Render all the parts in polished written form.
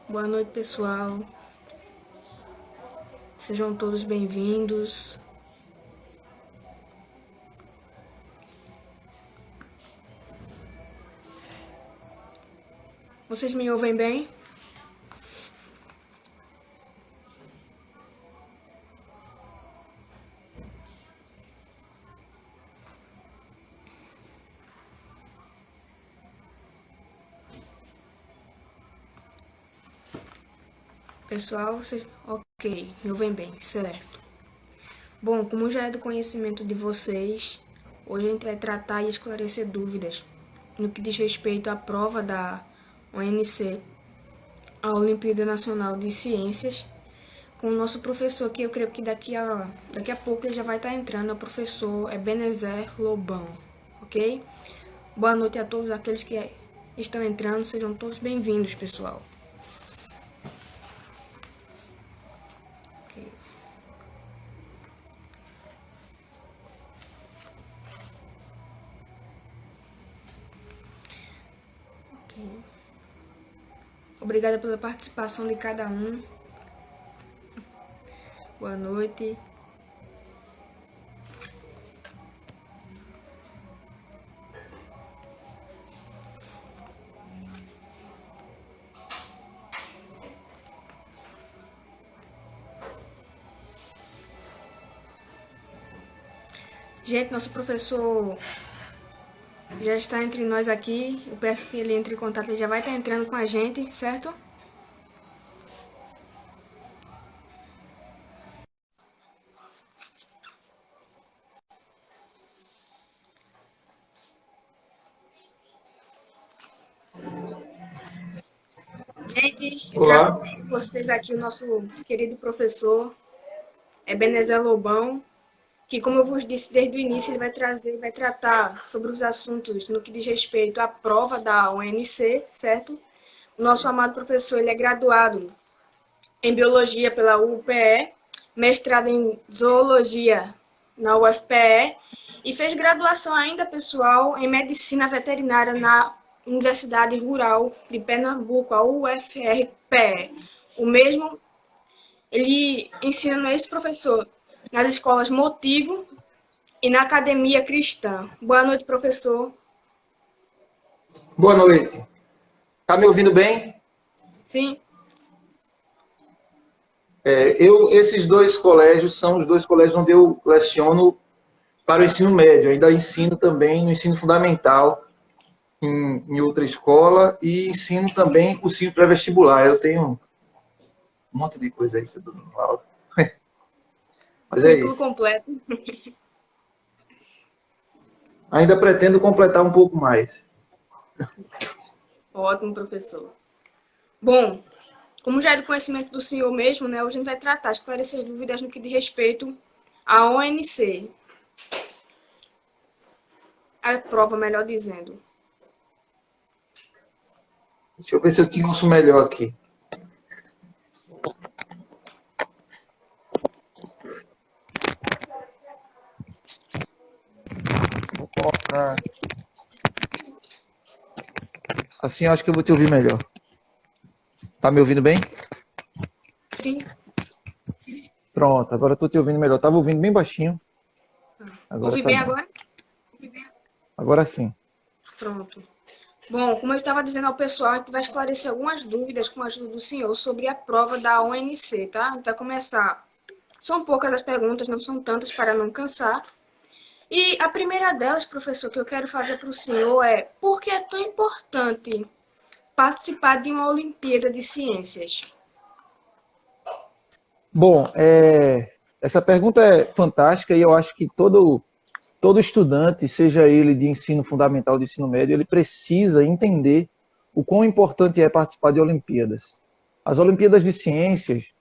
Boa noite, pessoal. Sejam todos bem-vindos. Vocês me ouvem bem? Pessoal, ok, me ouvem bem, certo. Bom, como já é do conhecimento de vocês, hoje a gente vai tratar e esclarecer dúvidas no que diz respeito à prova da ONC, a Olimpíada Nacional de Ciências, com o nosso professor, que eu creio que daqui a pouco ele já vai estar entrando, o professor Ebenezer Lobão, ok? Boa noite a todos aqueles que estão entrando, sejam todos bem-vindos, pessoal. Okay. Okay. Obrigada pela participação de cada um. Boa noite. Gente, nosso professor já está entre nós aqui. Eu peço que ele entre em contato, ele já vai estar entrando com a gente, certo? Gente, Olá. com vocês aqui o nosso querido professor Ebenezer Lobão, que, como eu vos disse desde o início, ele vai tratar sobre os assuntos no que diz respeito à prova da UNC, certo? O nosso amado professor, ele é graduado em Biologia pela UPE, mestrado em Zoologia na UFPE e fez graduação ainda, pessoal, em Medicina Veterinária na Universidade Rural de Pernambuco, a UFRPE. O mesmo, ele ensina esse professor nas escolas Motivo e na Academia Cristã. Boa noite, professor. Boa noite. Tá me ouvindo bem? Sim. Esses dois colégios são os dois colégios onde eu leciono para o ensino médio. Eu ainda ensino também no ensino fundamental em outra escola e ensino também cursinho pré-vestibular. Eu tenho um monte de coisa aí que eu dou aula. Mas é Currículo isso. completo. Ainda pretendo completar um pouco mais. Ótimo, professor. Bom, como já é do conhecimento do senhor mesmo, né, hoje a gente vai tratar, esclarecer dúvidas no que diz respeito à ONC. A prova, melhor dizendo. Deixa eu ver se eu te ouço melhor aqui. Vou colocar. Assim eu acho que eu vou te ouvir melhor. Tá me ouvindo bem? Sim. Pronto, agora eu tô te ouvindo melhor. Tava ouvindo bem baixinho. Agora Ouvi tá bem bom. agora? Agora sim. Pronto. Bom, como eu estava dizendo ao pessoal, a gente vai esclarecer algumas dúvidas com a ajuda do senhor sobre a prova da ONC, tá? A gente vai começar. São poucas as perguntas, não são tantas para não cansar. E a primeira delas, professor, que eu quero fazer para o senhor é: por que é tão importante participar de uma Olimpíada de Ciências? Bom, essa pergunta é fantástica e eu acho que todo estudante, seja ele de ensino fundamental ou de ensino médio, ele precisa entender o quão importante é participar de Olimpíadas. As Olimpíadas de Ciências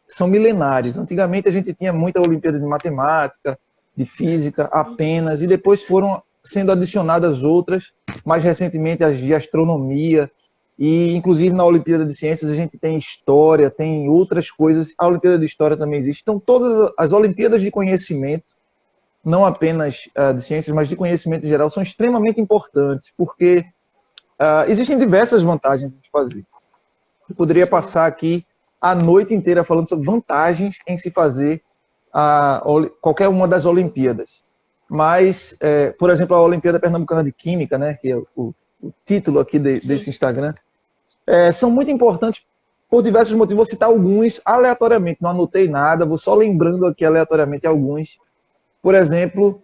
são milenares. Antigamente a gente tinha muita Olimpíada de Matemática, de Física apenas, e depois foram sendo adicionadas outras, mais recentemente as de Astronomia, e inclusive na Olimpíada de Ciências a gente tem História, tem outras coisas, a Olimpíada de História também existe. Então todas as Olimpíadas de Conhecimento, não apenas de ciências, mas de conhecimento em geral, são extremamente importantes, porque existem diversas vantagens de fazer. Eu poderia Sim. passar aqui a noite inteira falando sobre vantagens em se fazer qualquer uma das Olimpíadas. Mas, por exemplo, a Olimpíada Pernambucana de Química, né, que é o título aqui desse Instagram, são muito importantes por diversos motivos. Vou citar alguns aleatoriamente, não anotei nada, vou só lembrando aqui aleatoriamente alguns. Por exemplo,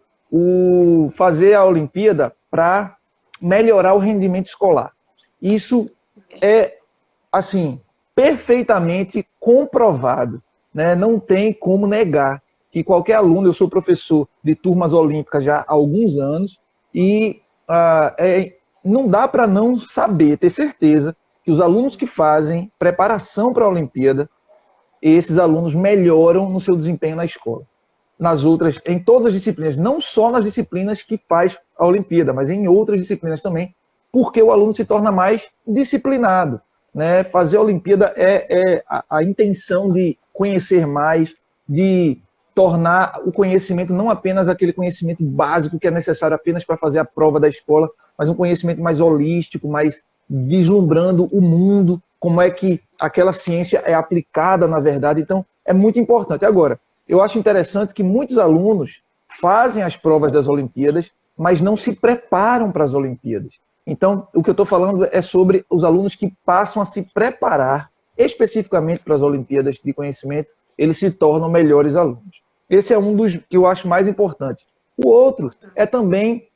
fazer a Olimpíada para melhorar o rendimento escolar. Isso é, assim, perfeitamente comprovado, né? Não tem como negar que qualquer aluno, eu sou professor de turmas olímpicas já há alguns anos, e não dá para não saber, ter certeza, que os alunos que fazem preparação para a Olimpíada, esses alunos melhoram no seu desempenho na escola. Em todas as disciplinas, não só nas disciplinas que faz a Olimpíada, mas em outras disciplinas também, porque o aluno se torna mais disciplinado, né? Fazer a Olimpíada é a intenção de conhecer mais, de tornar o conhecimento não apenas aquele conhecimento básico que é necessário apenas para fazer a prova da escola, mas um conhecimento mais holístico, mais vislumbrando o mundo, como é que aquela ciência é aplicada na verdade. Então, é muito importante. Agora, eu acho interessante que muitos alunos fazem as provas das Olimpíadas, mas não se preparam para as Olimpíadas. Então, o que eu estou falando é sobre os alunos que passam a se preparar especificamente para as Olimpíadas de conhecimento, eles se tornam melhores alunos. Esse é um dos que eu acho mais importantes. O outro é também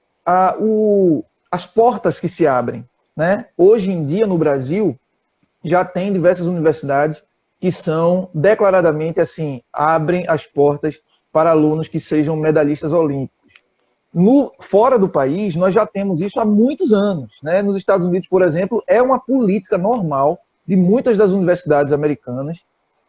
as portas que se abrem, né? Hoje em dia, no Brasil, já tem diversas universidades que são declaradamente assim, abrem as portas para alunos que sejam medalhistas olímpicos. Fora do país, nós já temos isso há muitos anos, né? Nos Estados Unidos, por exemplo, é uma política normal de muitas das universidades americanas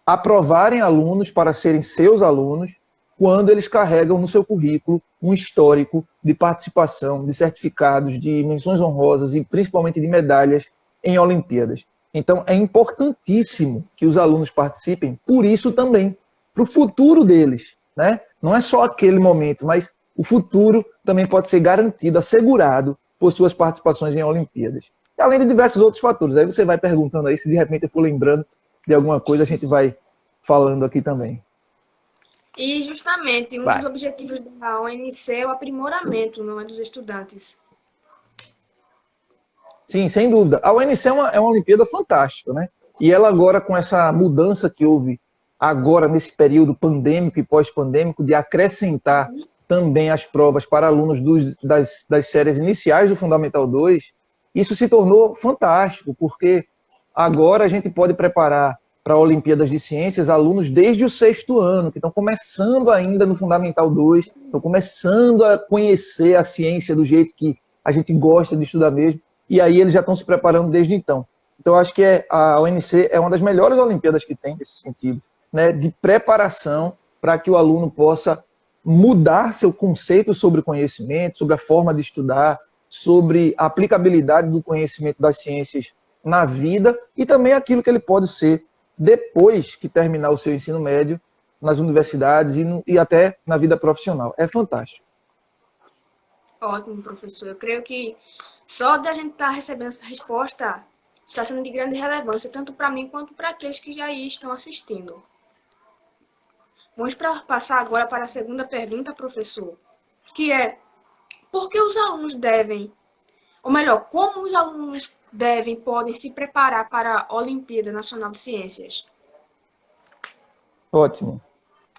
aprovarem alunos para serem seus alunos quando eles carregam no seu currículo um histórico de participação, de certificados, de menções honrosas e principalmente de medalhas em Olimpíadas. Então, é importantíssimo que os alunos participem, por isso também, para o futuro deles, né? Não é só aquele momento, mas o futuro também pode ser garantido, assegurado por suas participações em Olimpíadas. Além de diversos outros fatores. Aí você vai perguntando aí, se de repente eu for lembrando de alguma coisa, a gente vai falando aqui também. E justamente um dos objetivos da ONC é o aprimoramento, não é, dos estudantes. Sim, sem dúvida. A UNC é uma Olimpíada fantástica, né? E ela agora, com essa mudança que houve agora nesse período pandêmico e pós-pandêmico, de acrescentar também as provas para alunos das séries iniciais do Fundamental 2, isso se tornou fantástico, porque agora a gente pode preparar para Olimpíadas de Ciências alunos desde o 6º ano, que estão começando ainda no Fundamental 2, estão começando a conhecer a ciência do jeito que a gente gosta de estudar mesmo, e aí eles já estão se preparando desde então. Então, acho que a UNC é uma das melhores Olimpíadas que tem nesse sentido, né, de preparação para que o aluno possa mudar seu conceito sobre conhecimento, sobre a forma de estudar, sobre a aplicabilidade do conhecimento das ciências na vida e também aquilo que ele pode ser depois que terminar o seu ensino médio nas universidades e até na vida profissional. É fantástico. Ótimo, professor. Eu creio que só de a gente estar recebendo essa resposta está sendo de grande relevância, tanto para mim quanto para aqueles que já estão assistindo. Vamos passar agora para a segunda pergunta, professor, que é: por que os alunos devem, ou melhor, como os alunos podem se preparar para a Olimpíada Nacional de Ciências? Ótimo.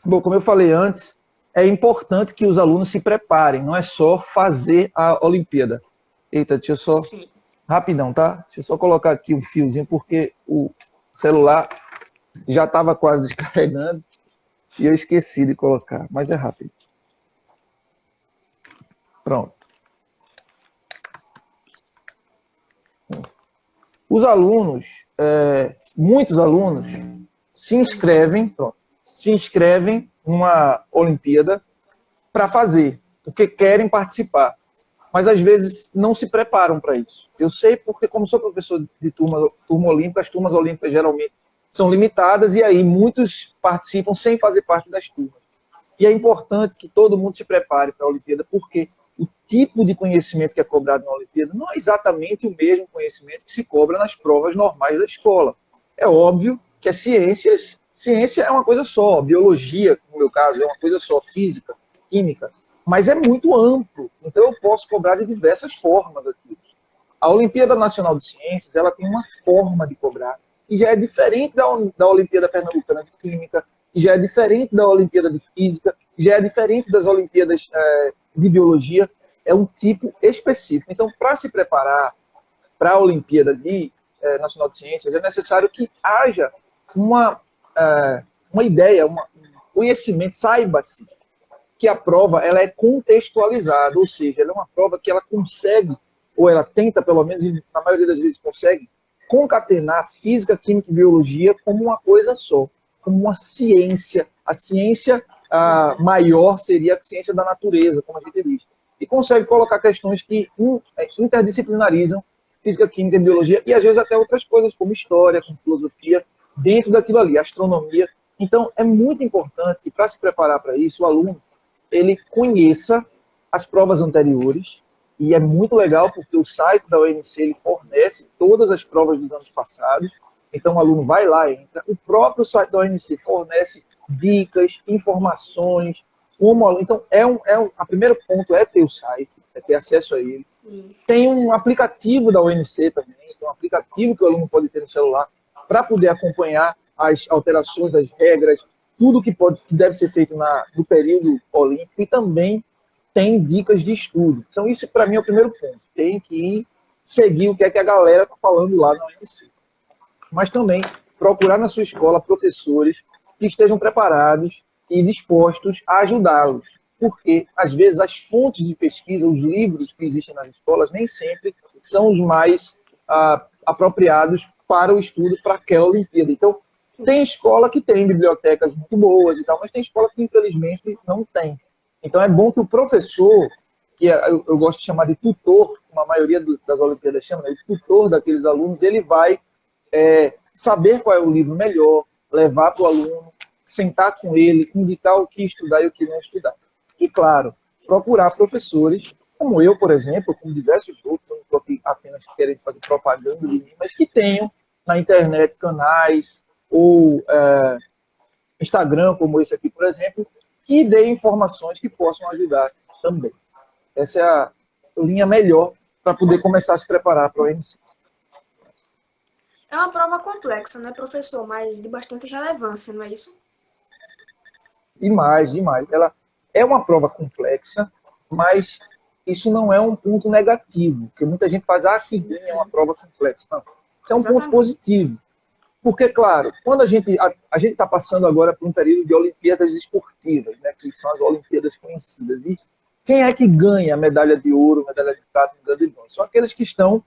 Bom, como eu falei antes, é importante que os alunos se preparem, não é só fazer a Olimpíada. Eita, deixa eu só... Sim. Rapidão, tá? Deixa eu só colocar aqui um fiozinho, porque o celular já estava quase descarregando e eu esqueci de colocar, mas é rápido. Pronto. Os alunos, muitos alunos, se inscrevem numa Olimpíada para fazer, porque querem participar. Mas às vezes não se preparam para isso. Eu sei porque, como sou professor de turma olímpica, as turmas olímpicas geralmente são limitadas e aí muitos participam sem fazer parte das turmas. E é importante que todo mundo se prepare para a Olimpíada, porque o tipo de conhecimento que é cobrado na Olimpíada não é exatamente o mesmo conhecimento que se cobra nas provas normais da escola. É óbvio que as ciência é uma coisa só, biologia, no meu caso, é uma coisa só, física, química, mas é muito amplo, então eu posso cobrar de diversas formas aqui. A Olimpíada Nacional de Ciências, ela tem uma forma de cobrar, que já é diferente da Olimpíada Pernambucana de Química, que já é diferente da Olimpíada de Física, que já é diferente das Olimpíadas de Biologia, é um tipo específico. Então, para se preparar para a Olimpíada Nacional de Ciências, é necessário que haja uma ideia, um conhecimento, saiba-se que a prova ela é contextualizada, ou seja, ela é uma prova que ela consegue, ou ela tenta, pelo menos, e na maioria das vezes consegue, concatenar física, química e biologia como uma coisa só, como uma ciência. A ciência maior seria a ciência da natureza, como a gente diz. E consegue colocar questões que interdisciplinarizam física, química e biologia, e às vezes até outras coisas, como história, como filosofia, dentro daquilo ali, astronomia. Então, é muito importante que, para se preparar para isso, o aluno ele conheça as provas anteriores, e é muito legal porque o site da UNC ele fornece todas as provas dos anos passados, então o aluno vai lá, entra, o próprio site da UNC fornece dicas, informações, então a primeiro ponto é ter o site, é ter acesso a ele. Tem um aplicativo da UNC também, um aplicativo que o aluno pode ter no celular para poder acompanhar as alterações, as regras, tudo que deve ser feito no período olímpico, e também tem dicas de estudo. Então, isso para mim é o primeiro ponto. Tem que seguir o que é que a galera está falando lá na UNC. Mas também procurar na sua escola professores que estejam preparados e dispostos a ajudá-los. Porque, às vezes, as fontes de pesquisa, os livros que existem nas escolas, nem sempre são os mais apropriados para o estudo para aquela Olimpíada. Então, tem escola que tem bibliotecas muito boas e tal, mas tem escola que, infelizmente, não tem. Então, é bom que o professor, que eu gosto de chamar de tutor, como a maioria das Olimpíadas chama, né, o tutor daqueles alunos, ele vai saber qual é o livro melhor, levar para o aluno, sentar com ele, indicar o que estudar e o que não estudar. E, claro, procurar professores, como eu, por exemplo, como diversos outros, eu não estou aqui apenas querendo fazer propaganda de mim, mas que tenham na internet canais ou Instagram, como esse aqui, por exemplo, que dê informações que possam ajudar também. Essa é a linha melhor para poder começar a se preparar para o ONC. É uma prova complexa, né, professor? Mas de bastante relevância, não é isso? Demais, demais. Ela é uma prova complexa, mas isso não é um ponto negativo, porque muita gente faz, sim, é uma prova complexa. Não, isso é um ponto positivo. Porque, claro, quando a gente está passando agora por um período de Olimpíadas esportivas, né, que são as Olimpíadas conhecidas, e quem é que ganha a medalha de ouro, medalha de prata, medalha de bronze? São aqueles que estão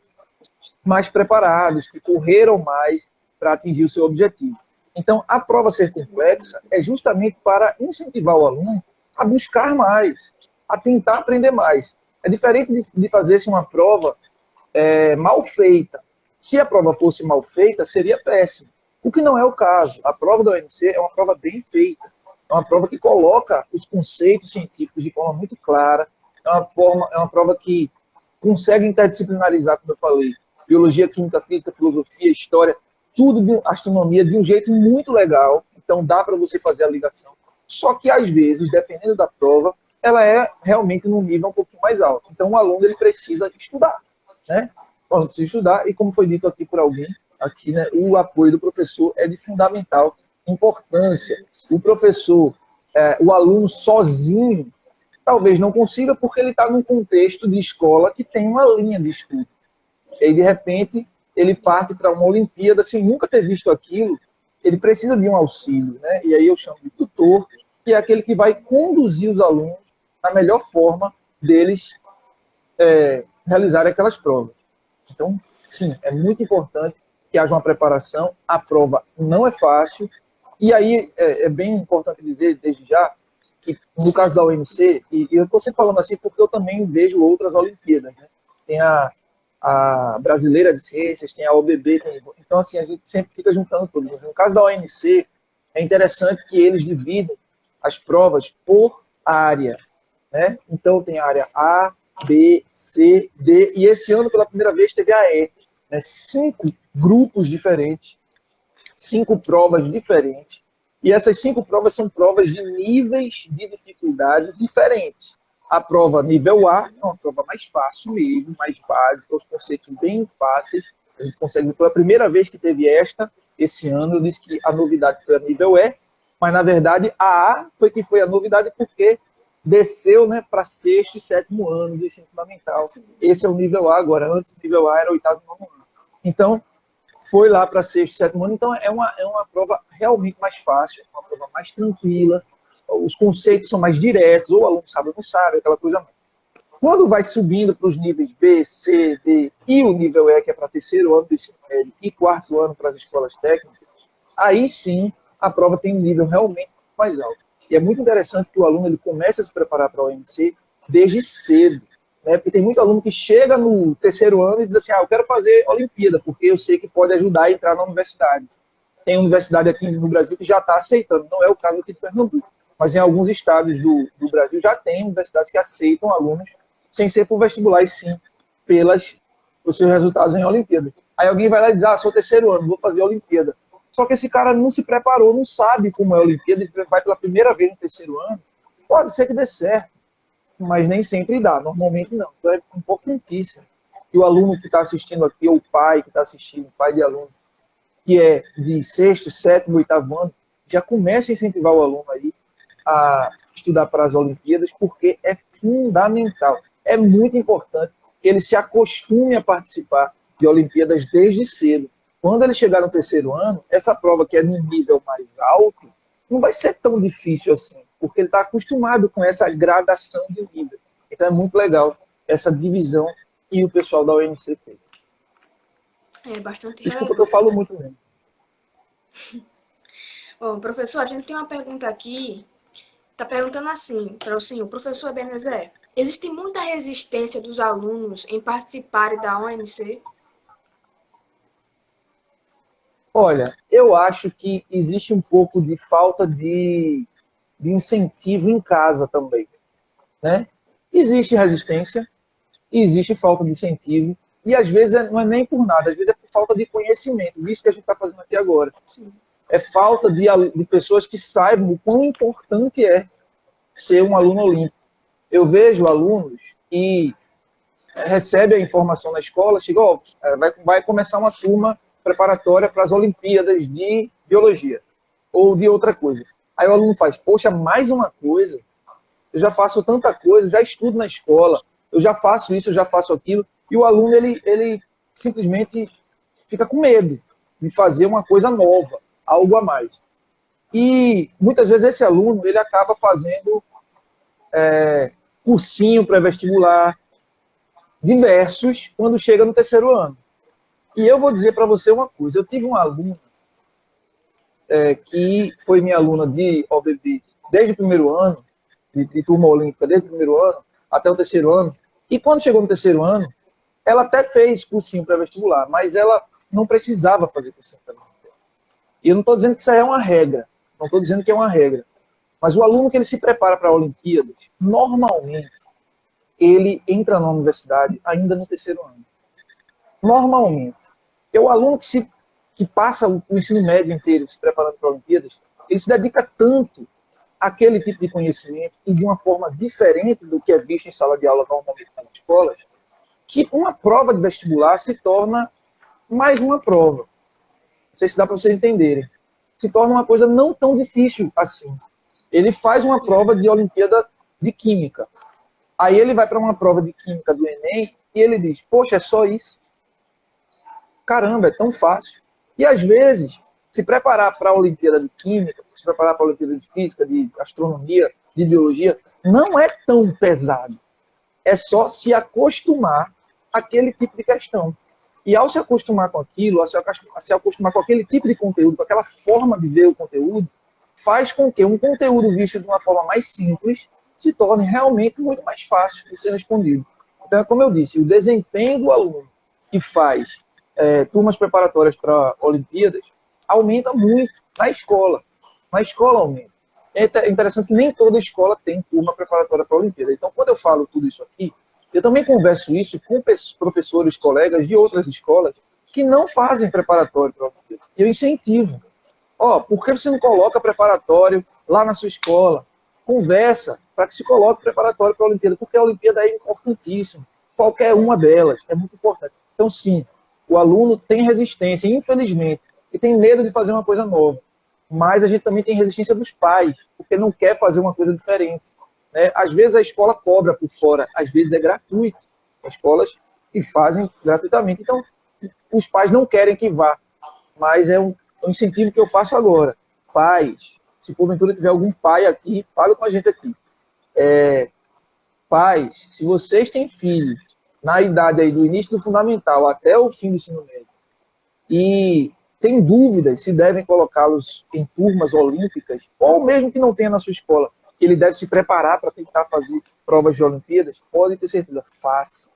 mais preparados, que correram mais para atingir o seu objetivo. Então, a prova ser complexa é justamente para incentivar o aluno a buscar mais, a tentar aprender mais. É diferente de fazer-se uma prova mal feita. Se a prova fosse mal feita, seria péssimo. O que não é o caso. A prova da UNC é uma prova bem feita. É uma prova que coloca os conceitos científicos de forma muito clara. É uma prova que consegue interdisciplinarizar, como eu falei, biologia, química, física, filosofia, história, tudo de astronomia de um jeito muito legal. Então dá para você fazer a ligação. Só que às vezes, dependendo da prova, ela é realmente num nível um pouquinho mais alto. Então o aluno ele precisa estudar, né? O aluno precisa estudar e, como foi dito aqui por alguém, aqui, né, o apoio do professor é de fundamental importância. O professor, o aluno sozinho, talvez não consiga porque ele está num contexto de escola que tem uma linha de estudo. E aí, de repente, ele parte para uma Olimpíada sem nunca ter visto aquilo, ele precisa de um auxílio, né? E aí eu chamo de tutor, que é aquele que vai conduzir os alunos na melhor forma deles realizarem aquelas provas. Então, sim, é muito importante que haja uma preparação. A prova não é fácil. E aí é bem importante dizer, desde já, que no caso da UNC, e eu estou sempre falando assim porque eu também vejo outras Olimpíadas, né? Tem a Brasileira de Ciências, tem a OBB, então assim, a gente sempre fica juntando tudo. Mas no caso da ONC, é interessante que eles dividem as provas por área, né? Então tem a área A, B, C, D, e esse ano, pela primeira vez, teve a E, né? 5 grupos diferentes 5 provas diferentes. E essas 5 provas são provas de níveis de dificuldade diferentes. A prova nível A é uma prova mais fácil mesmo, mais básica, os conceitos bem fáceis. A gente consegue, pela primeira vez que teve esse ano, eu disse que a novidade foi a nível E, mas na verdade a A foi que foi a novidade porque desceu, né, para 6º e 7º ano do ensino fundamental. Esse é o nível A agora, antes o nível A era 8º e 9º ano. Então, foi lá para 6º e 7º ano, então é uma prova realmente mais fácil, uma prova mais tranquila, os conceitos são mais diretos, ou o aluno sabe ou não sabe, aquela coisa mais. Quando vai subindo para os níveis B, C, D e o nível E, que é para 3º ano do ensino médio e 4º ano para as escolas técnicas, aí sim a prova tem um nível realmente mais alto. E é muito interessante que o aluno ele comece a se preparar para a ONC desde cedo, né? Porque tem muito aluno que chega no 3º ano e diz assim, eu quero fazer Olimpíada, porque eu sei que pode ajudar a entrar na universidade. Tem universidade aqui no Brasil que já está aceitando, não é o caso aqui de Pernambuco, mas em alguns estados do Brasil já tem universidades que aceitam alunos sem ser por vestibular, e sim pelos seus resultados em Olimpíada. Aí alguém vai lá e diz, sou 3º ano, vou fazer Olimpíada. Só que esse cara não se preparou, não sabe como é a Olimpíada, ele vai pela primeira vez no 3º ano, pode ser que dê certo, mas nem sempre dá, normalmente não. Então é importantíssimo que o aluno que está assistindo aqui, ou o pai que está assistindo, pai de aluno, que é de 6º, 7º, 8º ano, já comece a incentivar o aluno aí a estudar para as Olimpíadas, porque é fundamental. É muito importante que ele se acostume a participar de Olimpíadas desde cedo. Quando ele chegar no 3º ano, essa prova que é no nível mais alto, não vai ser tão difícil assim, porque ele está acostumado com essa gradação de nível. Então é muito legal essa divisão que o pessoal da ONC fez. É bastante Desculpa que eu falo muito mesmo. Bom, professor, a gente tem uma pergunta aqui. Está perguntando assim para o senhor, professor Ebenezer, existe muita resistência dos alunos em participarem da ONC? Olha, eu acho que existe um pouco de falta de incentivo em casa também, né? Existe resistência, existe falta de incentivo, e às vezes não é nem por nada, às vezes é por falta de conhecimento, disso que a gente está fazendo aqui agora. Sim. É falta de pessoas que saibam o quão importante é ser um aluno olímpico. Eu vejo alunos que recebem a informação na escola, chegou, vai começar uma turma preparatória para as Olimpíadas de Biologia ou de outra coisa. Aí o aluno faz, poxa, mais uma coisa, eu já faço tanta coisa, já estudo na escola, eu já faço isso, eu já faço aquilo, e o aluno ele simplesmente fica com medo de fazer uma coisa nova, algo a mais. E muitas vezes esse aluno ele acaba fazendo cursinho pré-vestibular, diversos, quando chega no 3º ano. E eu vou dizer para você uma coisa, eu tive uma aluna que foi minha aluna de OBB desde o 1º ano, de turma olímpica, desde o 1º ano até o 3º ano, e quando chegou no 3º ano, ela até fez cursinho pré-vestibular, mas ela não precisava fazer cursinho pré-vestibular. E eu não estou dizendo que isso aí é uma regra, não estou dizendo que é uma regra, mas o aluno que ele se prepara para Olimpíadas, normalmente, ele entra na universidade ainda no 3º ano. Normalmente. É o aluno que passa o ensino médio inteiro se preparando para Olimpíadas, ele se dedica tanto àquele tipo de conhecimento e de uma forma diferente do que é visto em sala de aula normalmente nas escolas, que uma prova de vestibular se torna mais uma prova. Não sei se dá para vocês entenderem. Se torna uma coisa não tão difícil assim. Ele faz uma prova de Olimpíada de Química. Aí ele vai para uma prova de Química do Enem e ele diz, poxa, é só isso? Caramba, é tão fácil. E às vezes, se preparar para a Olimpíada de Química, se preparar para a Olimpíada de Física, de Astronomia, de Biologia, não é tão pesado. É só se acostumar àquele tipo de questão. E ao se acostumar com aquilo, ao se acostumar com aquele tipo de conteúdo, com aquela forma de ver o conteúdo, faz com que um conteúdo visto de uma forma mais simples se torne realmente muito mais fácil de ser respondido. Então, como eu disse, o desempenho do aluno que faz turmas preparatórias para Olimpíadas aumenta muito na escola. Na escola aumenta. É interessante que nem toda escola tem turma preparatória para a Olimpíada. Então, quando eu falo tudo isso aqui, eu também converso isso com professores, colegas de outras escolas que não fazem preparatório para a Olimpíada. Eu incentivo. Ó, por que você não coloca preparatório lá na sua escola? Conversa para que se coloque preparatório para a Olimpíada, porque a Olimpíada é importantíssima. Qualquer uma delas é muito importante. Então, sim, o aluno tem resistência, infelizmente, e tem medo de fazer uma coisa nova. Mas a gente também tem resistência dos pais, porque não quer fazer uma coisa diferente. Né? Às vezes a escola cobra por fora, às vezes é gratuito. As escolas que fazem gratuitamente. Então, os pais não querem que vá, mas é um incentivo que eu faço agora. Pais, se porventura tiver algum pai aqui, fala com a gente aqui. Pais, se vocês têm filhos na idade aí do início do fundamental até o fim do ensino médio e tem dúvidas se devem colocá-los em turmas olímpicas, ou mesmo que não tenha na sua escola, que ele deve se preparar para tentar fazer provas de Olimpíadas, pode ter certeza, faça.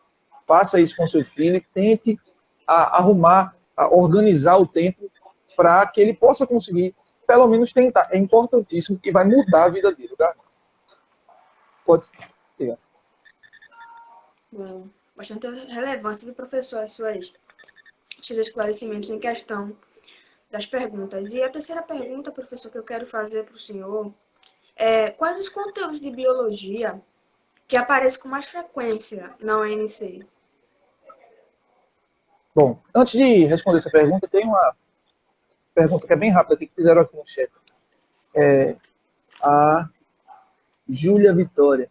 Faça isso com seu filho e tente arrumar, organizar o tempo para que ele possa conseguir, pelo menos tentar. É importantíssimo e vai mudar a vida dele. Tá? Pode ser. Bom, bastante relevância do professor, seus esclarecimentos em questão das perguntas. E a terceira pergunta, professor, que eu quero fazer para o senhor é: quais os conteúdos de biologia que aparecem com mais frequência na UNC? Bom, antes de responder essa pergunta, tem uma pergunta que é bem rápida que fizeram aqui no chat. A Júlia Vitória,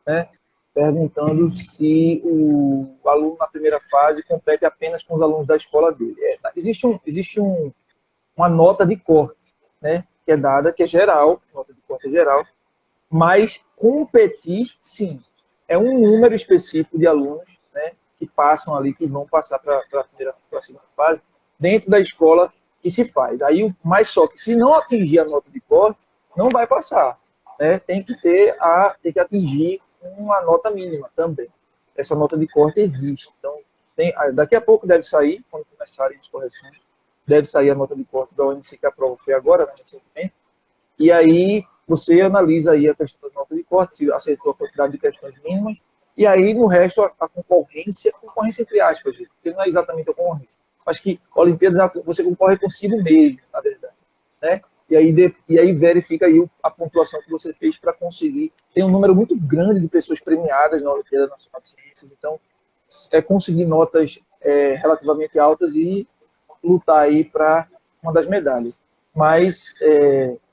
né, perguntando se o aluno na primeira fase compete apenas com os alunos da escola dele. Existe uma nota de corte, né, que é dada, que é geral, nota de corte é geral, mas competir, sim, é um número específico de alunos, né, que passam ali, que vão passar para a segunda fase, dentro da escola que se faz. Aí, mas só que se não atingir a nota de corte, não vai passar. Né? Tem que atingir uma nota mínima também. Essa nota de corte existe. Então, daqui a pouco deve sair, quando começarem as correções, deve sair a nota de corte da ONC, que a prova foi agora, né, recentemente. E aí você analisa aí a questão da nota de corte, se acertou a quantidade de questões mínimas, e aí no resto a concorrência entre aspas, porque não é exatamente a concorrência, mas que Olimpíadas você concorre consigo mesmo, na verdade, né? E aí verifica aí a pontuação que você fez para conseguir. Tem um número muito grande de pessoas premiadas na Olimpíada Nacional de Ciências, então é conseguir notas relativamente altas e lutar aí para uma das medalhas. Mas,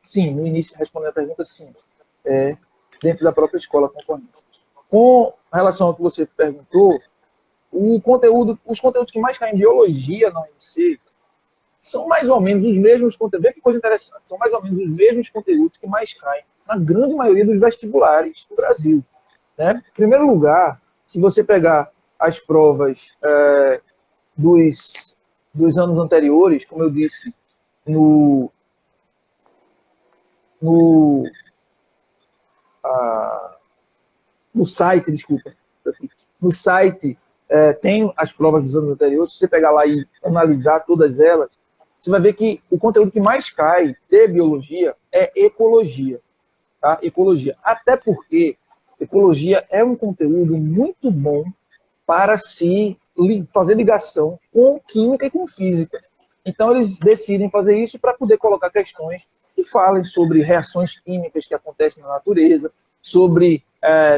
sim, no início, respondendo a pergunta, sim, dentro da própria escola, concorrência. Com relação ao que você perguntou, os conteúdos que mais caem em biologia na UNC são mais ou menos os mesmos conteúdos. Vê que coisa interessante, são mais ou menos os mesmos conteúdos que mais caem na grande maioria dos vestibulares do Brasil. Né? Em primeiro lugar, se você pegar as provas dos anos anteriores, como eu disse, no site, desculpa, no site tem as provas dos anos anteriores. Se você pegar lá e analisar todas elas, você vai ver que o conteúdo que mais cai de biologia é ecologia. Tá? Ecologia. Até porque ecologia é um conteúdo muito bom para se fazer ligação com química e com física. Então, eles decidem fazer isso para poder colocar questões que falem sobre reações químicas que acontecem na natureza, sobre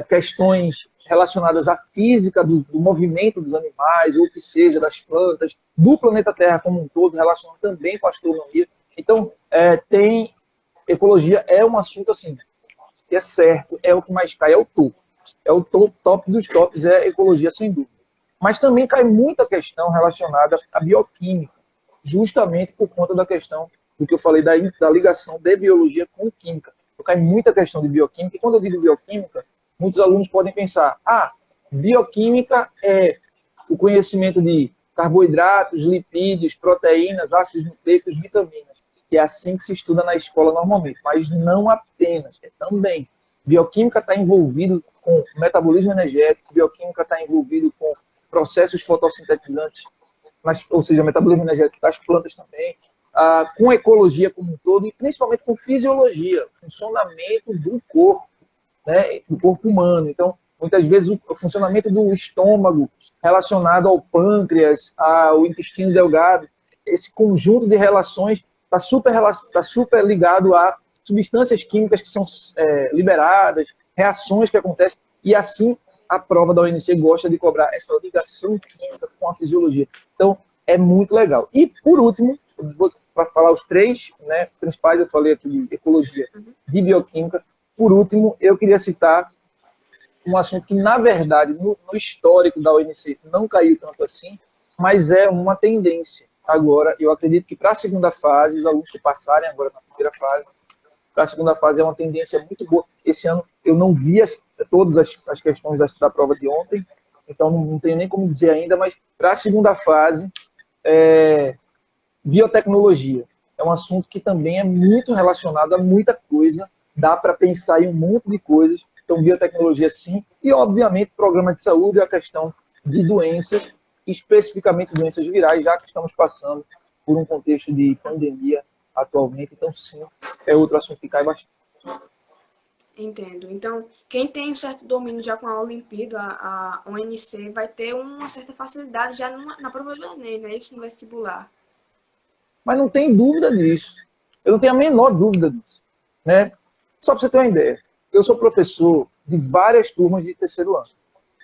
questões relacionadas à física do movimento dos animais, ou que seja, das plantas, do planeta Terra como um todo, relacionado também com a astronomia. Então, ecologia é um assunto assim, que é certo, é o que mais cai, é o topo. É o top dos tops, é ecologia, sem dúvida. Mas também cai muita questão relacionada à bioquímica, justamente por conta da questão do que eu falei da ligação de biologia com química. Então, cai muita questão de bioquímica, e quando eu digo bioquímica, muitos alunos podem pensar, bioquímica é o conhecimento de carboidratos, lipídios, proteínas, ácidos nucleicos, vitaminas. E é assim que se estuda na escola normalmente, mas não apenas, também. Bioquímica está envolvido com metabolismo energético, bioquímica está envolvido com processos fotossintetizantes, ou seja, metabolismo energético das plantas também, com ecologia como um todo e principalmente com fisiologia, funcionamento do corpo, né, do corpo humano. Então, muitas vezes o funcionamento do estômago relacionado ao pâncreas, ao intestino delgado, esse conjunto de relações tá super ligado a substâncias químicas que são liberadas, reações que acontecem, e assim a prova da UNC gosta de cobrar essa ligação química com a fisiologia. Então, é muito legal. E, por último, para falar os três, né, principais, eu falei aqui de ecologia, de bioquímica. Por último, eu queria citar um assunto que, na verdade, no histórico da UNC não caiu tanto assim, mas é uma tendência. Agora, eu acredito que para a segunda fase, os alunos que passarem agora na primeira fase, para a segunda fase é uma tendência muito boa. Esse ano eu não vi todas as questões da prova de ontem, então não tenho nem como dizer ainda, mas para a segunda fase, biotecnologia. É um assunto que também é muito relacionado a muita coisa, dá para pensar em um monte de coisas, então biotecnologia sim, e obviamente programa de saúde é a questão de doenças, especificamente doenças virais, já que estamos passando por um contexto de pandemia atualmente, então sim, é outro assunto que cai bastante. Entendo. Então, quem tem um certo domínio já com a Olimpíada, a ONC, vai ter uma certa facilidade já na prova do Enem, não é isso? No vestibular. Mas não tem dúvida disso. Eu não tenho a menor dúvida disso. Né? Só para você ter uma ideia, eu sou professor de várias turmas de terceiro ano.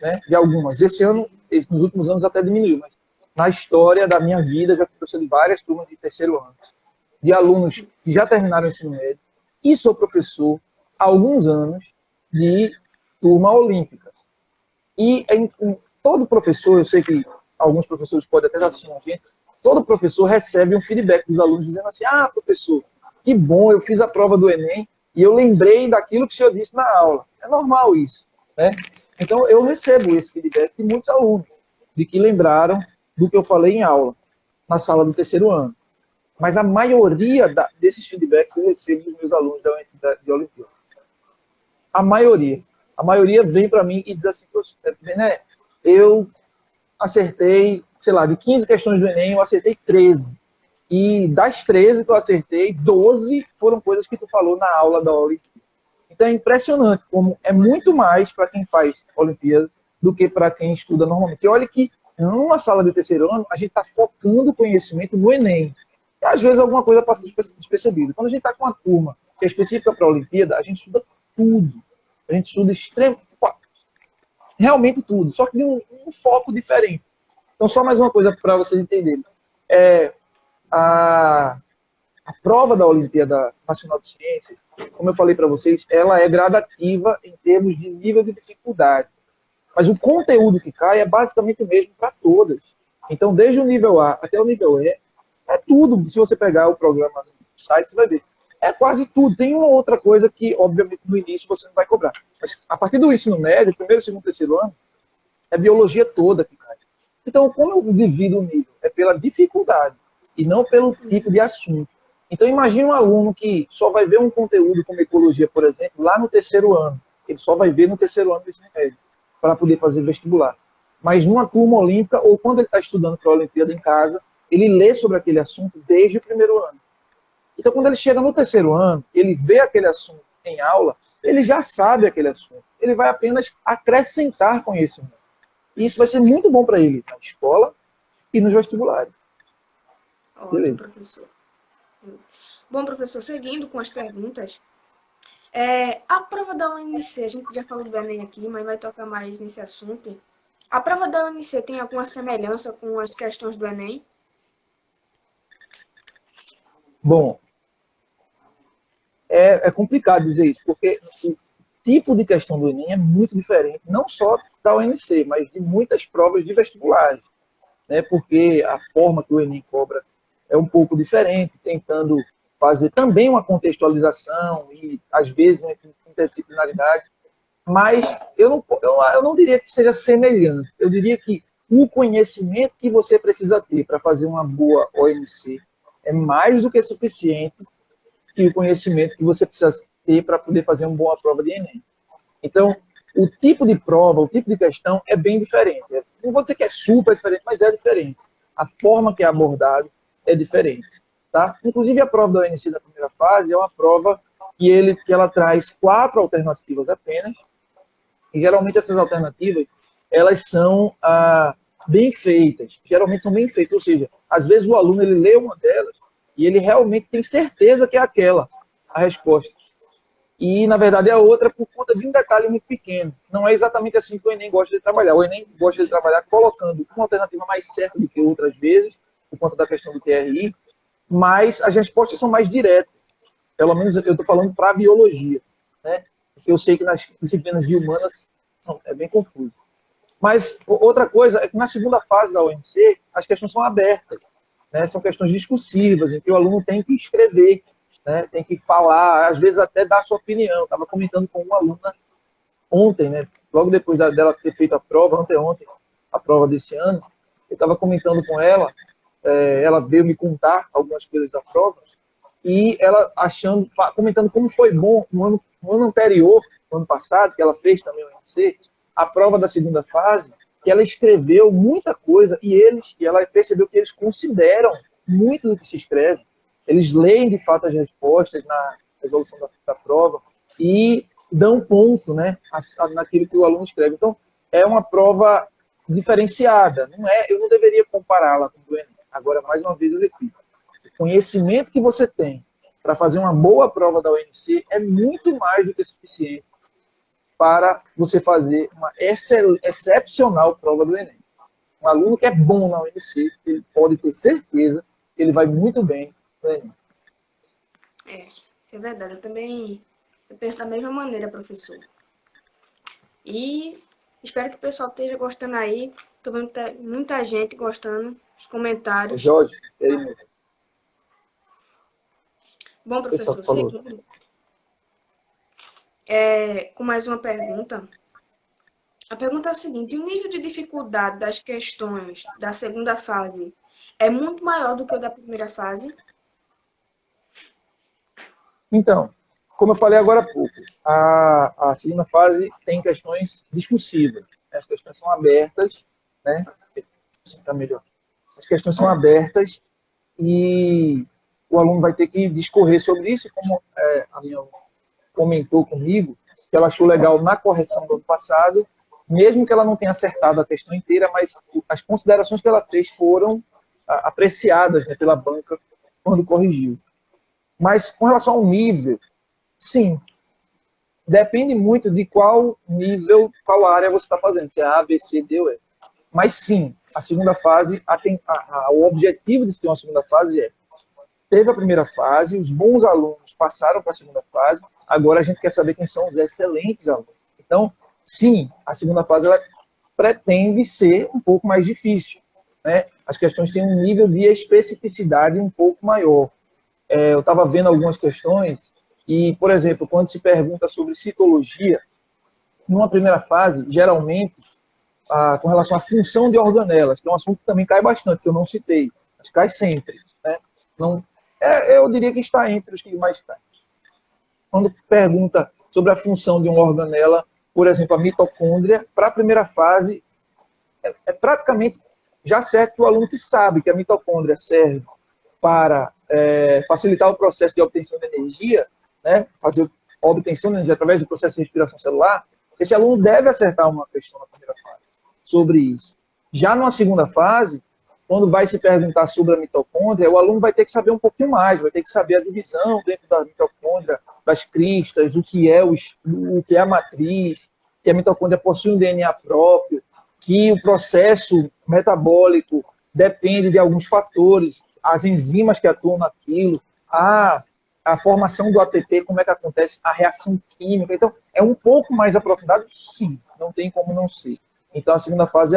Né? De algumas. Esse ano, nos últimos anos até diminuiu, mas na história da minha vida, já fui professor de várias turmas de terceiro ano. De alunos que já terminaram o ensino médio. E sou professor há alguns anos de turma olímpica. E todo professor, eu sei que alguns professores podem até estar assistindo a gente, todo professor recebe um feedback dos alunos dizendo assim, professor, que bom, eu fiz a prova do Enem e eu lembrei daquilo que o senhor disse na aula. É normal isso, né? Então, eu recebo esse feedback de muitos alunos, de que lembraram do que eu falei em aula, na sala do terceiro ano. Mas a maioria desses feedbacks eu recebo dos meus alunos de Olimpíada. A maioria vem para mim e diz assim, né, eu acertei, sei lá, de 15 questões do Enem, eu acertei 13. E das 13 que eu acertei, 12 foram coisas que tu falou na aula da Olimpíada. Então é impressionante como é muito mais para quem faz Olimpíada do que para quem estuda normalmente. E olha que numa sala de terceiro ano, a gente está focando o conhecimento no Enem. E às vezes alguma coisa passa despercebida. Quando a gente está com uma turma que é específica para a Olimpíada, a gente estuda tudo. A gente estuda realmente tudo, só que de um foco diferente. Então, só mais uma coisa para vocês entenderem. A prova da Olimpíada Nacional de Ciências, como eu falei para vocês, ela é gradativa em termos de nível de dificuldade. Mas o conteúdo que cai é basicamente o mesmo para todas. Então, desde o nível A até o nível E, é tudo. Se você pegar o programa no site, você vai ver. É quase tudo. Tem uma outra coisa que, obviamente, no início você não vai cobrar. Mas a partir do ensino médio, primeiro, segundo, terceiro ano, é biologia toda que cai. Então, como eu divido o nível? É pela dificuldade e não pelo tipo de assunto. Então, imagine um aluno que só vai ver um conteúdo como ecologia, por exemplo, lá no terceiro ano. Ele só vai ver no terceiro ano do ensino médio, para poder fazer vestibular. Mas numa turma olímpica, ou quando ele está estudando para a Olimpíada em casa, ele lê sobre aquele assunto desde o primeiro ano. Então, quando ele chega no terceiro ano, ele vê aquele assunto em aula, ele já sabe aquele assunto. Ele vai apenas acrescentar conhecimento. E isso vai ser muito bom para ele na escola e nos vestibulares. Ótimo, professor. Bom, professor, seguindo com as perguntas, a prova da UNC, a gente já falou do Enem aqui, mas vai tocar mais nesse assunto. A prova da UNC tem alguma semelhança com as questões do Enem? Bom, é complicado dizer isso, porque o tipo de questão do Enem é muito diferente, não só da UNC, mas de muitas provas de vestibulares, né? Porque a forma que o Enem cobra é um pouco diferente, tentando fazer também uma contextualização e, às vezes, uma interdisciplinaridade, mas eu não diria que seja semelhante, eu diria que o conhecimento que você precisa ter para fazer uma boa ONC é mais do que suficiente que o conhecimento que você precisa ter para poder fazer uma boa prova de Enem. Então, o tipo de prova, o tipo de questão é bem diferente. Não vou dizer que é super diferente, mas é diferente. A forma que é abordado é diferente. Tá? Inclusive, a prova da ONC da primeira fase é uma prova que ela traz 4 alternativas apenas, e geralmente essas alternativas elas são bem feitas. Geralmente são bem feitas, ou seja, às vezes o aluno ele lê uma delas E ele realmente tem certeza que é aquela a resposta. E, na verdade, a outra é por conta de um detalhe muito pequeno. Não é exatamente assim que o Enem gosta de trabalhar. O Enem gosta de trabalhar colocando uma alternativa mais certa do que outras vezes, por conta da questão do TRI, mas as respostas são mais diretas. Pelo menos eu estou falando para a biologia, né? Porque eu sei que nas disciplinas de humanas é bem confuso. Mas outra coisa é que na segunda fase da UNC, as questões são abertas, né? São questões discursivas, em que o aluno tem que escrever, né? Tem que falar, às vezes até dar sua opinião. Eu estava comentando com uma aluna ontem, né? Logo depois dela ter feito a prova, ontem, a prova desse ano, eu estava comentando com ela, ela veio me contar algumas coisas da prova, e ela comentando como foi bom no ano anterior, no ano passado, que ela fez também o UNC, a prova da segunda fase, que ela escreveu muita coisa e ela percebeu que eles consideram muito do que se escreve. Eles leem, de fato, as respostas na resolução da prova e dão ponto, né, naquilo que o aluno escreve. Então, é uma prova diferenciada. Eu não deveria compará-la com o do Enem. Agora, mais uma vez, eu repito. O conhecimento que você tem para fazer uma boa prova da UNC é muito mais do que suficiente para você fazer uma excepcional prova do Enem. Um aluno que é bom na UNC, ele pode ter certeza que ele vai muito bem no Enem. Isso é verdade. Eu penso da mesma maneira, professor. E espero que o pessoal esteja gostando aí. Estou vendo muita gente gostando dos comentários. Jorge, Bom, professor, seguindo com mais uma pergunta. A pergunta é a seguinte: o nível de dificuldade das questões da segunda fase é muito maior do que o da primeira fase? Então, como eu falei agora há pouco, a segunda fase tem questões discursivas. As questões são abertas, né? Tá melhor. As questões são abertas e o aluno vai ter que discorrer sobre isso, como a minha comentou comigo, que ela achou legal na correção do ano passado, mesmo que ela não tenha acertado a questão inteira, mas as considerações que ela fez foram apreciadas, né, pela banca quando corrigiu. Mas com relação ao nível, sim, depende muito de qual nível, qual área você está fazendo, se é A, B, C, D ou E. Mas sim, a segunda fase, o objetivo de se ter uma segunda fase teve a primeira fase, os bons alunos passaram para a segunda fase, agora a gente quer saber quem são os excelentes alunos. Então, sim, a segunda fase ela pretende ser um pouco mais difícil, né? As questões têm um nível de especificidade um pouco maior. Eu estava vendo algumas questões e, por exemplo, quando se pergunta sobre citologia, numa primeira fase, geralmente, com relação à função de organelas, que é um assunto que também cai bastante, que eu não citei, mas cai sempre, né? Não, eu diria que está entre os que mais caem. Quando pergunta sobre a função de uma organela, por exemplo, a mitocôndria, para a primeira fase, é praticamente já certo que o aluno que sabe que a mitocôndria serve para facilitar o processo de obtenção de energia, né, fazer a obtenção de energia através do processo de respiração celular, esse aluno deve acertar uma questão na primeira fase sobre isso. Já na segunda fase, quando vai se perguntar sobre a mitocôndria, o aluno vai ter que saber um pouquinho mais, vai ter que saber a divisão dentro da mitocôndria, das cristas, o que é a matriz, que a mitocôndria possui um DNA próprio, que o processo metabólico depende de alguns fatores, as enzimas que atuam naquilo, a formação do ATP, como é que acontece, a reação química. Então, é um pouco mais aprofundado, sim, não tem como não ser. Então, a segunda fase,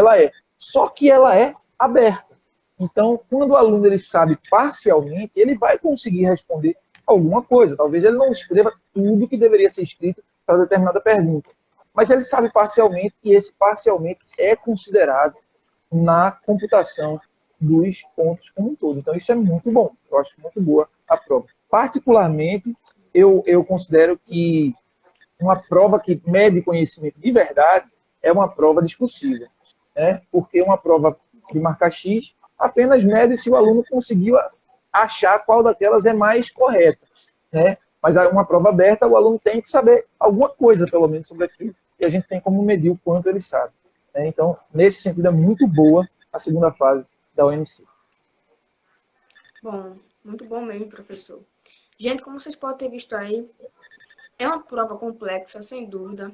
só que ela é aberta. Então, quando o aluno ele sabe parcialmente, ele vai conseguir responder alguma coisa. Talvez ele não escreva tudo que deveria ser escrito para determinada pergunta. Mas ele sabe parcialmente e esse parcialmente é considerado na computação dos pontos como um todo. Então, isso é muito bom. Eu acho muito boa a prova. Particularmente, eu considero que uma prova que mede conhecimento de verdade é uma prova discursiva, né? Porque uma prova de marca X apenas mede se o aluno conseguiu achar qual daquelas é mais correta, né? Mas uma prova aberta, o aluno tem que saber alguma coisa, pelo menos, sobre aquilo, e a gente tem como medir o quanto ele sabe, né? Então, nesse sentido, é muito boa a segunda fase da UNC. Bom, Muito bom mesmo, professor. Gente, como vocês podem ter visto aí, é uma prova complexa, sem dúvida,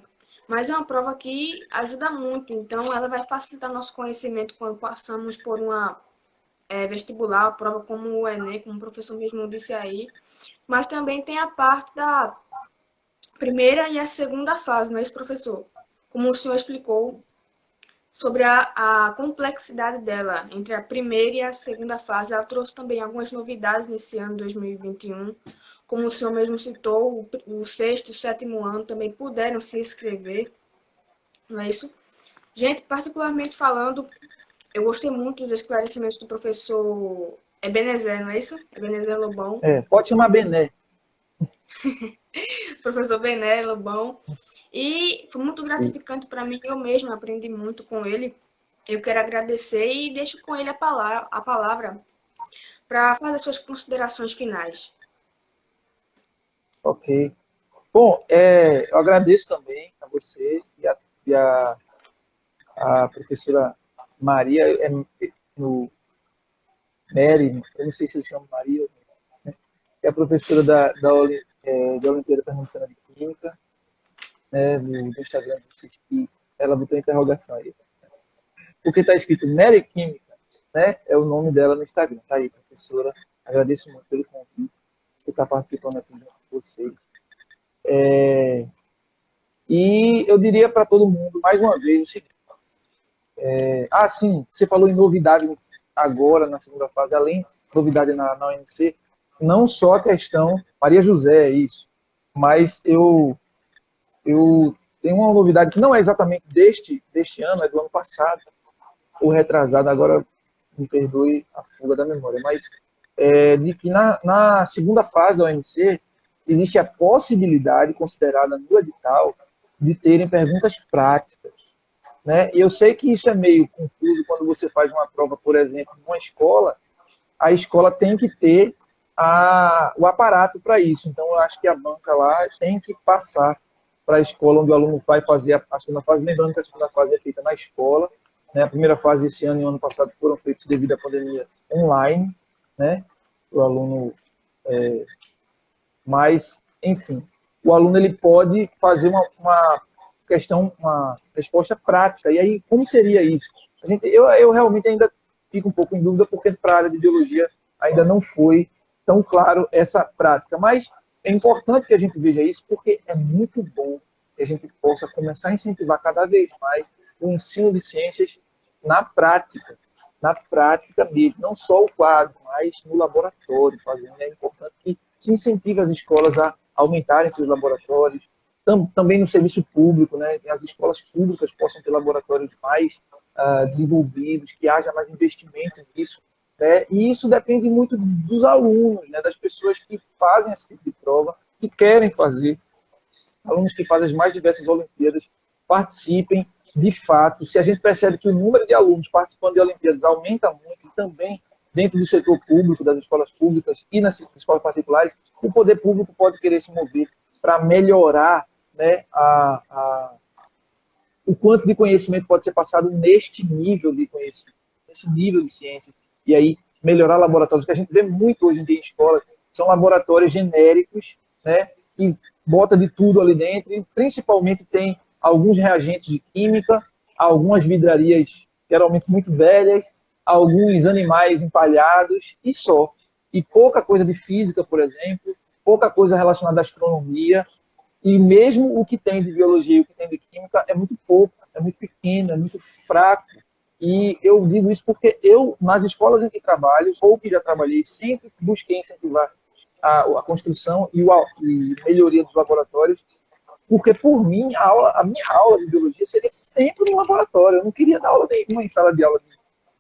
mas é uma prova que ajuda muito, então ela vai facilitar nosso conhecimento quando passamos por uma vestibular, prova como o Enem, como o professor mesmo disse aí, mas também tem a parte da primeira e a segunda fase, não é isso, professor? Como o senhor explicou sobre a complexidade dela entre a primeira e a segunda fase, ela trouxe também algumas novidades nesse ano 2021, como o senhor mesmo citou, o sexto e o sétimo ano também puderam se inscrever, não é isso? Gente, particularmente falando, eu gostei muito dos esclarecimentos do professor Ebenezer, não é isso? Ebenezer Lobão. Pode chamar Bené. Professor Bené Lobão. E foi muito gratificante para mim, eu mesma aprendi muito com ele. Eu quero agradecer e deixo com ele a palavra para fazer suas considerações finais. Ok. Bom, eu agradeço também a você a professora Maria, no Mary, eu não sei se ele chama Maria, né? É a professora da Olimpíada Pernambucana de Química, né, no Instagram, que ela botou interrogação aí. Porque está escrito Mary Química, né? É o nome dela no Instagram. Tá aí, professora. Agradeço muito pelo convite. Você está participando aqui junto com vocês. E eu diria para todo mundo, mais uma vez, o seguinte. Sim, você falou em novidade agora, na segunda fase, além de novidade na ONC, não só a questão Maria José, é isso, mas eu tenho uma novidade que não é exatamente deste ano, é do ano passado, ou retrasado, agora me perdoe a fuga da memória, mas de que na segunda fase da OMC existe a possibilidade, considerada no edital, de terem perguntas práticas, né? E eu sei que isso é meio confuso quando você faz uma prova, por exemplo, numa escola, a escola tem que ter o aparato para isso. Então, eu acho que a banca lá tem que passar para a escola onde o aluno vai fazer a segunda fase. Lembrando que a segunda fase é feita na escola, né? A primeira fase esse ano e o ano passado foram feitos devido à pandemia online, né? O aluno, mas, enfim, o aluno ele pode fazer uma resposta prática. E aí, como seria isso? Eu realmente ainda fico um pouco em dúvida, porque para a área de biologia ainda não foi tão claro essa prática. Mas é importante que a gente veja isso, porque é muito bom que a gente possa começar a incentivar cada vez mais o ensino de ciências na prática mesmo, não só o quadro, mas no laboratório, fazendo. É importante que se incentive as escolas a aumentarem seus laboratórios, também no serviço público, né? Que as escolas públicas possam ter laboratórios mais desenvolvidos, que haja mais investimento nisso, né? E isso depende muito dos alunos, né? Das pessoas que fazem esse tipo de prova, que querem fazer, alunos que fazem as mais diversas Olimpíadas, participem de fato. Se a gente percebe que o número de alunos participando de Olimpíadas aumenta muito, e também dentro do setor público, das escolas públicas e nas escolas particulares, o poder público pode querer se mover para melhorar, né, o quanto de conhecimento pode ser passado neste nível de conhecimento, nesse nível de ciência. E aí, melhorar laboratórios, que a gente vê muito hoje em dia em escolas, são laboratórios genéricos, né, que bota de tudo ali dentro, e principalmente tem alguns reagentes de química, algumas vidrarias geralmente muito velhas, alguns animais empalhados e só. E pouca coisa de física, por exemplo, pouca coisa relacionada à astronomia, e mesmo o que tem de biologia e o que tem de química é muito pouco, é muito pequeno, é muito fraco. E eu digo isso porque eu, nas escolas em que trabalho, ou que já trabalhei, sempre busquei incentivar a construção e melhoria dos laboratórios, porque, por mim, a minha aula de biologia seria sempre no laboratório. Eu não queria dar aula nenhuma em sala de aula de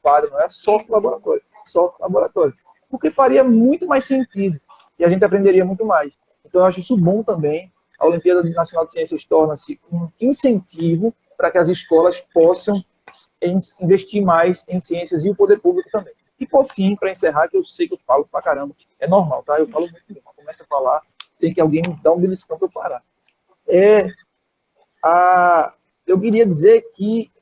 quadro, não era só laboratório, só laboratório. Porque faria muito mais sentido e a gente aprenderia muito mais. Então, eu acho isso bom também. A Olimpíada Nacional de Ciências torna-se um incentivo para que as escolas possam investir mais em ciências e o poder público também. E, por fim, para encerrar, que eu sei que eu falo pra caramba, é normal, tá? Eu falo muito bem. Começa a falar, tem que alguém me dar um beliscão para eu parar. Eu queria dizer que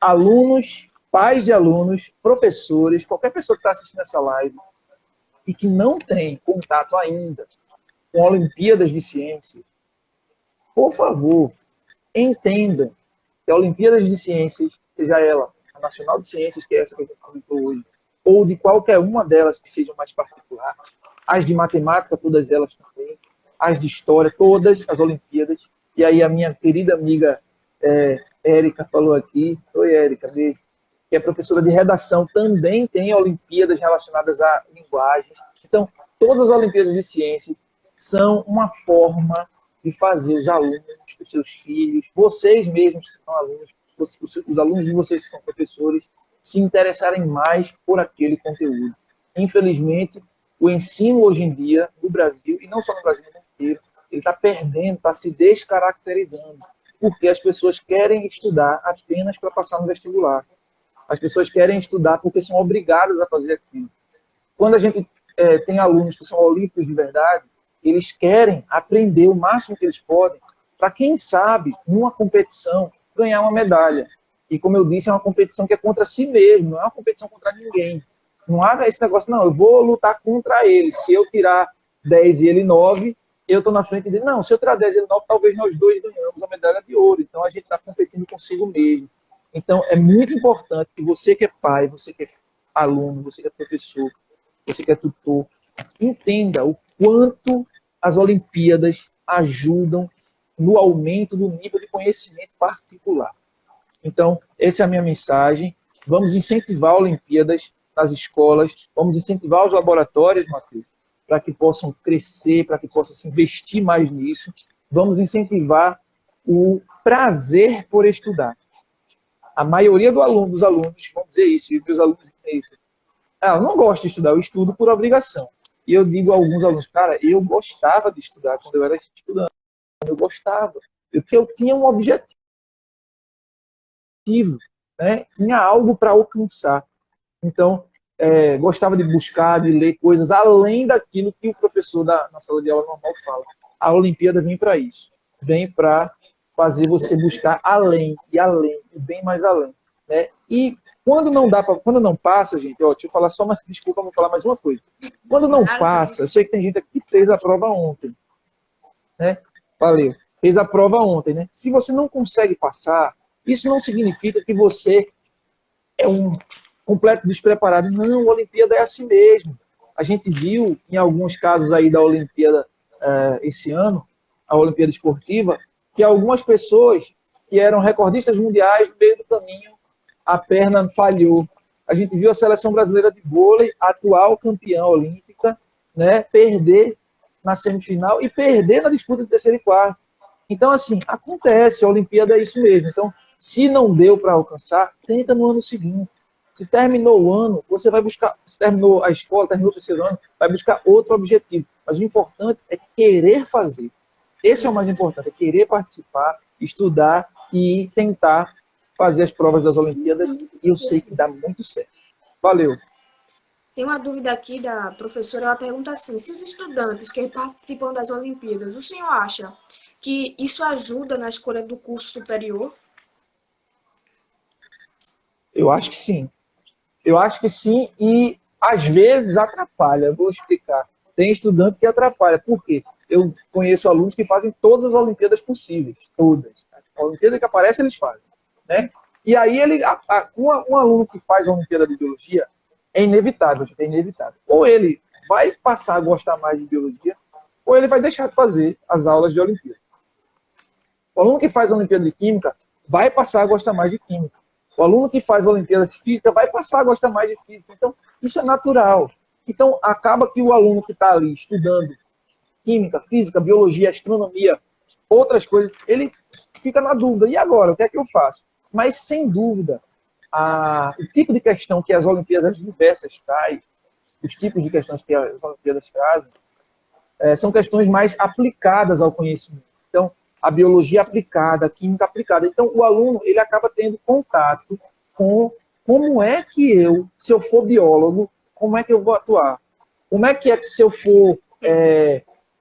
alunos, pais de alunos, professores, qualquer pessoa que está assistindo essa live, e que não tem contato ainda com Olimpíadas de Ciências, por favor, entendam que a Olimpíadas de Ciências, seja ela a Nacional de Ciências, que é essa que a gente comentou hoje, ou de qualquer uma delas que sejam mais particular, as de matemática, todas elas também, as de história, todas as Olimpíadas. E aí a minha querida amiga Érica falou aqui, oi Érica, beijo, que é professora de redação, também tem Olimpíadas relacionadas a linguagens. Então, todas as Olimpíadas de Ciências são uma forma de fazer os alunos, os seus filhos, vocês mesmos que são alunos, os alunos de vocês que são professores, se interessarem mais por aquele conteúdo. Infelizmente, o ensino hoje em dia no Brasil, e não só no Brasil, no mundo inteiro, ele está perdendo, está se descaracterizando, porque as pessoas querem estudar apenas para passar no vestibular. As pessoas querem estudar porque são obrigadas a fazer aquilo. Quando a gente tem alunos que são olímpicos de verdade, eles querem aprender o máximo que eles podem para, quem sabe, numa competição, ganhar uma medalha. E, como eu disse, é uma competição que é contra si mesmo, não é uma competição contra ninguém. Não há esse negócio, não, eu vou lutar contra ele. Se eu tirar 10 e ele 9, eu estou na frente dele. Não, se eu tirar 10 e ele 9, talvez nós dois ganhamos a medalha de ouro. Então, a gente está competindo consigo mesmo. Então, é muito importante que você que é pai, você que é aluno, você que é professor, você que é tutor, entenda o quanto as Olimpíadas ajudam no aumento do nível de conhecimento particular. Então, essa é a minha mensagem. Vamos incentivar Olimpíadas nas escolas, vamos incentivar os laboratórios, Matheus, para que possam crescer, para que possam se investir mais nisso. Vamos incentivar o prazer por estudar. A maioria dos alunos vão dizer isso, e meus alunos dizem isso. Eu não gosto de estudar, eu estudo por obrigação. E eu digo a alguns alunos, cara, eu gostava de estudar quando eu era estudante. Eu gostava. Eu tinha um objetivo, né? Tinha algo para alcançar. Então, gostava de buscar, de ler coisas além daquilo que o professor na sala de aula normal fala. A Olimpíada vem para isso. Vem para fazer você buscar além, e bem mais além. Né? E quando não passa, gente, deixa eu falar só mais, desculpa, vou falar mais uma coisa. Quando não passa, eu sei que tem gente aqui que fez a prova ontem. Né? Valeu. Fez a prova ontem, né? Se você não consegue passar, isso não significa que você é um completo despreparado. Não, a Olimpíada é assim mesmo. A gente viu, em alguns casos aí da Olimpíada esse ano, a Olimpíada Esportiva, que algumas pessoas que eram recordistas mundiais, no meio do caminho, a perna falhou. A gente viu a seleção brasileira de vôlei, atual campeã olímpica, né, perder na semifinal e perder na disputa de terceiro e quarto. Então, assim, acontece, a Olimpíada é isso mesmo. Então, se não deu para alcançar, tenta no ano seguinte. Se terminou o ano, você vai buscar, se terminou a escola, terminou o terceiro ano, vai buscar outro objetivo. Mas o importante é querer fazer. Esse é o mais importante, é querer participar, estudar e tentar fazer as provas das Olimpíadas, e eu sei que dá muito certo. Valeu. Tem uma dúvida aqui da professora, ela pergunta assim, se os estudantes que participam das Olimpíadas, o senhor acha que isso ajuda na escolha do curso superior? Eu acho que sim. Eu acho que sim, e às vezes atrapalha. Eu vou explicar. Tem estudante que atrapalha. Por quê? Eu conheço alunos que fazem todas as Olimpíadas possíveis. Todas. A Olimpíada que aparece, eles fazem. Né? E aí, um aluno que faz a Olimpíada de Biologia é inevitável, gente, é inevitável. Ou ele vai passar a gostar mais de Biologia, ou ele vai deixar de fazer as aulas de Olimpíada. O aluno que faz a Olimpíada de Química vai passar a gostar mais de Química. O aluno que faz a Olimpíada de Física vai passar a gostar mais de Física. Então, isso é natural. Então, acaba que o aluno que está ali estudando Química, Física, Biologia, Astronomia, outras coisas, ele fica na dúvida. E agora? O que é que eu faço? Mas, sem dúvida, o tipo de questão que as Olimpíadas diversas trazem, os tipos de questões que as Olimpíadas trazem, são questões mais aplicadas ao conhecimento. Então, a biologia aplicada, a química aplicada. Então, o aluno ele acaba tendo contato com como é que se eu for biólogo, como é que eu vou atuar? Como é que se eu for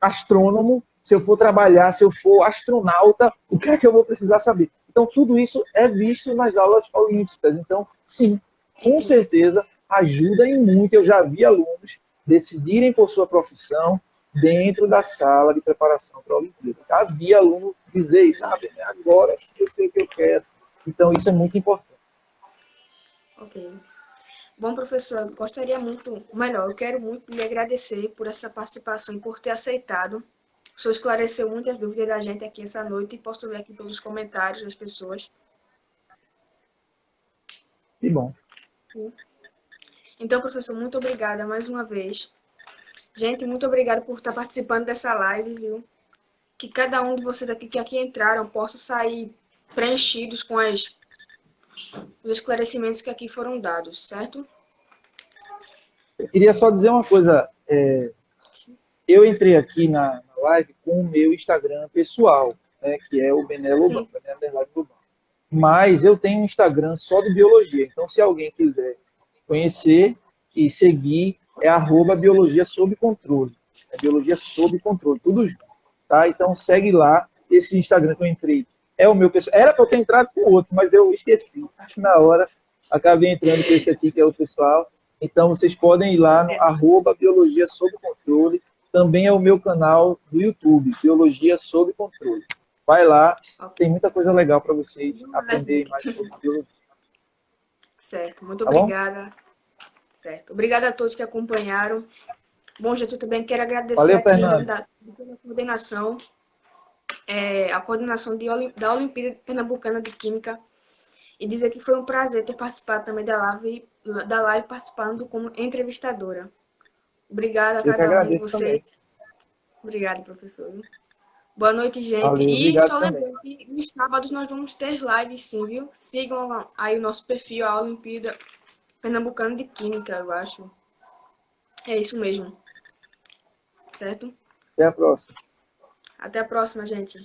astrônomo, se eu for trabalhar, se eu for astronauta, o que é que eu vou precisar saber? Então, tudo isso é visto nas aulas olímpicas. Então, sim, com certeza, ajuda em muito. Eu já vi alunos decidirem por sua profissão dentro da sala de preparação para a Olimpíada. Havia aluno dizer isso, agora sim eu sei o que eu quero. Então, isso é muito importante. Ok. Bom, professor, gostaria muito, melhor, eu quero muito lhe agradecer por essa participação e por ter aceitado. O senhor esclareceu muitas dúvidas da gente aqui essa noite e posso ver aqui pelos comentários das pessoas. Que bom. Então, professor, muito obrigada mais uma vez. Gente, muito obrigada por estar participando dessa live, viu? Que cada um de vocês aqui que aqui entraram possa sair preenchidos com os esclarecimentos que aqui foram dados, certo? Eu queria só dizer uma coisa. Eu entrei aqui na live com o meu Instagram pessoal, né, que é o Bené Lobão, Bené Underline Lobão. Mas eu tenho um Instagram só de biologia. Então, se alguém quiser conhecer e seguir, é @biologia sob controle. É biologia sob controle, tudo junto. Tá? Então, segue lá. Esse Instagram que eu entrei é o meu pessoal. Era para eu ter entrado com outro, mas eu esqueci. Na hora, acabei entrando com esse aqui, que é o pessoal. Então, vocês podem ir lá no @biologia sob controle. Também é o meu canal do YouTube, Biologia sob controle. Vai lá, tem muita coisa legal para vocês aprenderem mais sobre biologia. Certo, muito Tá bom? obrigada. Certo. Obrigada a todos que acompanharam. Bom, gente, eu também quero agradecer Valeu, aqui Fernando. pela coordenação, a coordenação da Olimpíada Pernambucana de Química, e dizer que foi um prazer ter participado também da live participando como entrevistadora. Obrigada a Eu que cada um de agradeço também. vocês. Obrigada, professor. Boa noite, gente. Valeu, E obrigado só também. lembrando que nos sábados nós vamos ter live, sim, viu? Sigam aí o nosso perfil, a Olimpíada Pernambucana de Química, eu acho. É isso mesmo. Certo? Até a próxima. Até a próxima, gente.